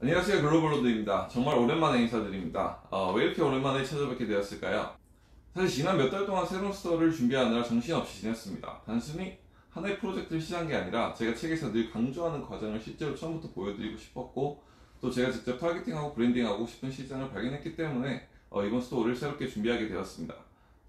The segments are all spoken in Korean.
안녕하세요, 글로벌로드입니다. 정말 오랜만에 인사드립니다. 왜 이렇게 오랜만에 찾아뵙게 되었을까요? 사실 지난 몇 달 동안 새로운 스토어를 준비하느라 정신없이 지냈습니다. 단순히 하나의 프로젝트를 시작한 게 아니라 제가 책에서 늘 강조하는 과정을 실제로 처음부터 보여드리고 싶었고, 또 제가 직접 타겟팅하고 브랜딩하고 싶은 시장을 발견했기 때문에 이번 스토어를 새롭게 준비하게 되었습니다.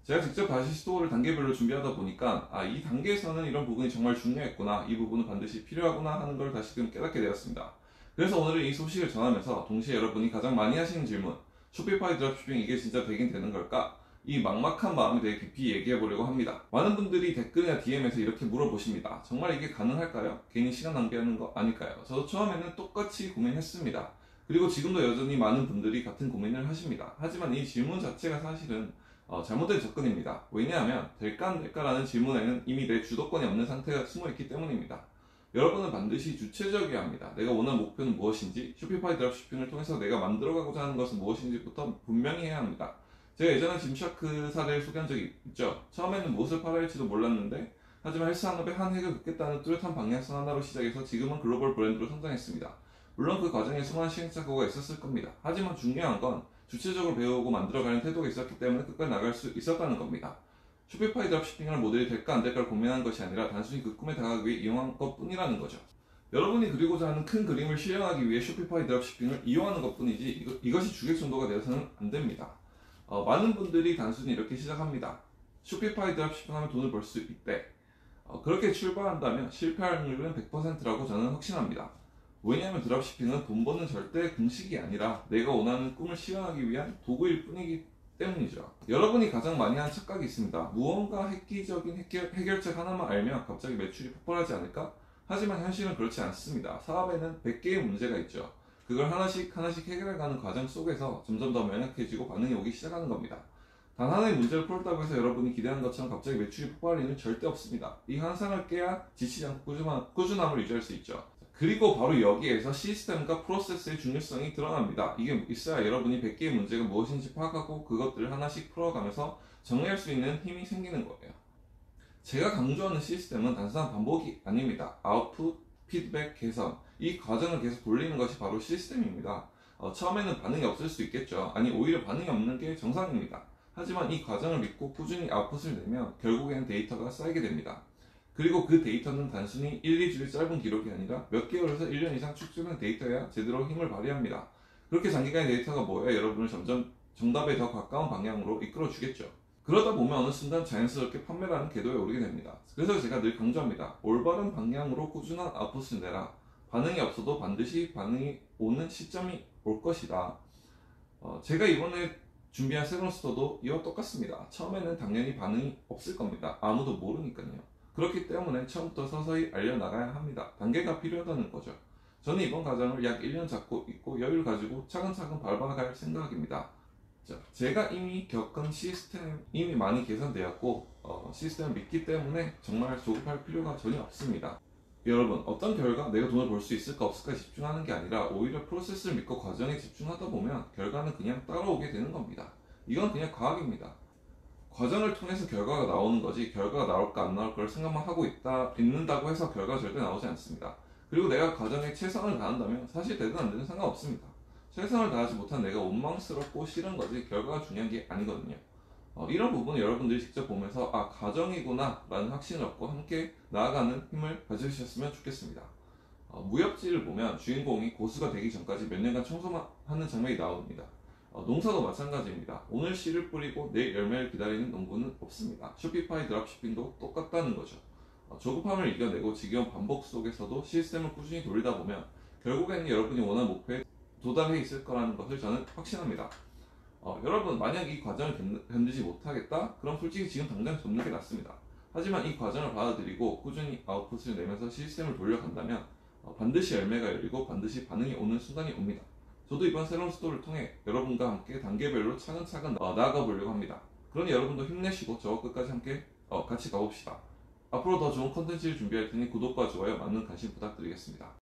제가 직접 다시 스토어를 단계별로 준비하다 보니까 이 단계에서는 이런 부분이 정말 중요했구나, 이 부분은 반드시 필요하구나 하는 걸 다시금 깨닫게 되었습니다. 그래서 오늘은 이 소식을 전하면서 동시에 여러분이 가장 많이 하시는 질문, 쇼피파이 드롭shipping 이게 진짜 되긴 되는 걸까? 이 막막한 마음에 대해 깊이 얘기해 보려고 합니다. 많은 분들이 댓글이나 DM에서 이렇게 물어보십니다. 정말 이게 가능할까요? 괜히 시간 낭비하는 거 아닐까요? 저도 처음에는 똑같이 고민했습니다. 그리고 지금도 여전히 많은 분들이 같은 고민을 하십니다. 하지만 이 질문 자체가 사실은 잘못된 접근입니다. 왜냐하면 될까 안 될까라는 질문에는 이미 내 주도권이 없는 상태가 숨어있기 때문입니다. 여러분은 반드시 주체적이어야 합니다. 내가 원하는 목표는 무엇인지, 쇼피파이 드롭시핑을 통해서 내가 만들어가고자 하는 것은 무엇인지부터 분명히 해야 합니다. 제가 예전에 짐샤크 사례를 소개한 적이 있죠. 처음에는 무엇을 팔아야 할지도 몰랐는데, 하지만 헬스 산업의 한 획을 긋겠다는 뚜렷한 방향성 하나로 시작해서 지금은 글로벌 브랜드로 성장했습니다. 물론 그 과정에 수많은 시행착오가 있었을 겁니다. 하지만 중요한 건 주체적으로 배우고 만들어가는 태도가 있었기 때문에 끝까지 나갈 수 있었다는 겁니다. 쇼피파이 드롭시핑이라는 모델이 될까 안 될까를 고민하는 것이 아니라 단순히 그 꿈에 다가가기 위해 이용한 것 뿐이라는 거죠. 여러분이 그리고자 하는 큰 그림을 실현하기 위해 쇼피파이 드롭시핑을 이용하는 것 뿐이지 이것이 주객 정도가 되어서는 안 됩니다. 많은 분들이 단순히 이렇게 시작합니다. 쇼피파이 드롭시핑 하면 돈을 벌 수 있대. 그렇게 출발한다면 실패할 확률은 100%라고 저는 확신합니다. 왜냐하면 드롭시핑은 돈 버는 절대 공식이 아니라 내가 원하는 꿈을 실현하기 위한 도구일 뿐이기 때문이죠. 여러분이 가장 많이 하는 착각이 있습니다. 무언가 획기적인 해결책 하나만 알면 갑자기 매출이 폭발하지 않을까? 하지만 현실은 그렇지 않습니다. 사업에는 100개의 문제가 있죠. 그걸 하나씩 하나씩 해결해가는 과정 속에서 점점 더 명확해지고 반응이 오기 시작하는 겁니다. 단 하나의 문제를 풀었다고 해서 여러분이 기대하는 것처럼 갑자기 매출이 폭발할 일은 절대 없습니다. 이 현상을 깨야 지치지 않고 꾸준함을 유지할 수 있죠. 그리고 바로 여기에서 시스템과 프로세스의 중요성이 드러납니다. 이게 있어야 여러분이 100개의 문제가 무엇인지 파악하고 그것들을 하나씩 풀어가면서 정리할 수 있는 힘이 생기는 거예요. 제가 강조하는 시스템은 단순한 반복이 아닙니다. 아웃풋, 피드백, 개선, 이 과정을 계속 돌리는 것이 바로 시스템입니다. 처음에는 반응이 없을 수 있겠죠. 아니, 오히려 반응이 없는 게 정상입니다. 하지만 이 과정을 믿고 꾸준히 아웃풋을 내면 결국에는 데이터가 쌓이게 됩니다. 그리고 그 데이터는 단순히 1, 2주의 짧은 기록이 아니라 몇 개월에서 1년 이상 축적된 데이터야 제대로 힘을 발휘합니다. 그렇게 장기간의 데이터가 모여 여러분을 점점 정답에 더 가까운 방향으로 이끌어 주겠죠. 그러다 보면 어느 순간 자연스럽게 판매라는 궤도에 오르게 됩니다. 그래서 제가 늘 강조합니다. 올바른 방향으로 꾸준한 아웃풋을 내라. 반응이 없어도 반드시 반응이 오는 시점이 올 것이다. 제가 이번에 준비한 새로운 스토어도 이와 똑같습니다. 처음에는 당연히 반응이 없을 겁니다. 아무도 모르니까요. 그렇기 때문에 처음부터 서서히 알려나가야 합니다. 단계가 필요하다는 거죠. 저는 이번 과정을 약 1년 잡고 있고 여유를 가지고 차근차근 밟아갈 생각입니다. 제가 이미 겪은 시스템 이미 많이 개선되었고 시스템을 믿기 때문에 정말 조급할 필요가 전혀 없습니다. 여러분, 어떤 결과, 내가 돈을 벌 수 있을까 없을까 집중하는 게 아니라 오히려 프로세스를 믿고 과정에 집중하다 보면 결과는 그냥 따라오게 되는 겁니다. 이건 그냥 과학입니다. 과정을 통해서 결과가 나오는 거지 결과가 나올까 안 나올까를 생각만 하고 있는다고 해서 결과가 절대 나오지 않습니다. 그리고 내가 과정에 최선을 다한다면 사실 되든 안 되든 상관없습니다. 최선을 다하지 못한 내가 원망스럽고 싫은 거지 결과가 중요한 게 아니거든요. 이런 부분을 여러분들이 직접 보면서 과정이구나 라는 확신을 얻고 함께 나아가는 힘을 가지셨으면 좋겠습니다. 무협지를 보면 주인공이 고수가 되기 전까지 몇 년간 청소하는 장면이 나옵니다. 농사도 마찬가지입니다. 오늘 씨를 뿌리고 내일 열매를 기다리는 농부는 없습니다. 쇼피파이 드롭시핑도 똑같다는 거죠. 조급함을 이겨내고 지겨운 반복 속에서도 시스템을 꾸준히 돌리다 보면 결국에는 여러분이 원하는 목표에 도달해 있을 거라는 것을 저는 확신합니다. 여러분, 만약 이 과정을 견디지 못하겠다? 그럼 솔직히 지금 당장 접는 게 낫습니다. 하지만 이 과정을 받아들이고 꾸준히 아웃풋을 내면서 시스템을 돌려간다면 반드시 열매가 열리고 반드시 반응이 오는 순간이 옵니다. 저도 이번 새로운 스토어를 통해 여러분과 함께 단계별로 차근차근 나아가 보려고 합니다. 그러니 여러분도 힘내시고 저와 끝까지 함께 같이 가봅시다. 앞으로 더 좋은 컨텐츠를 준비할 테니 구독과 좋아요 많은 관심 부탁드리겠습니다.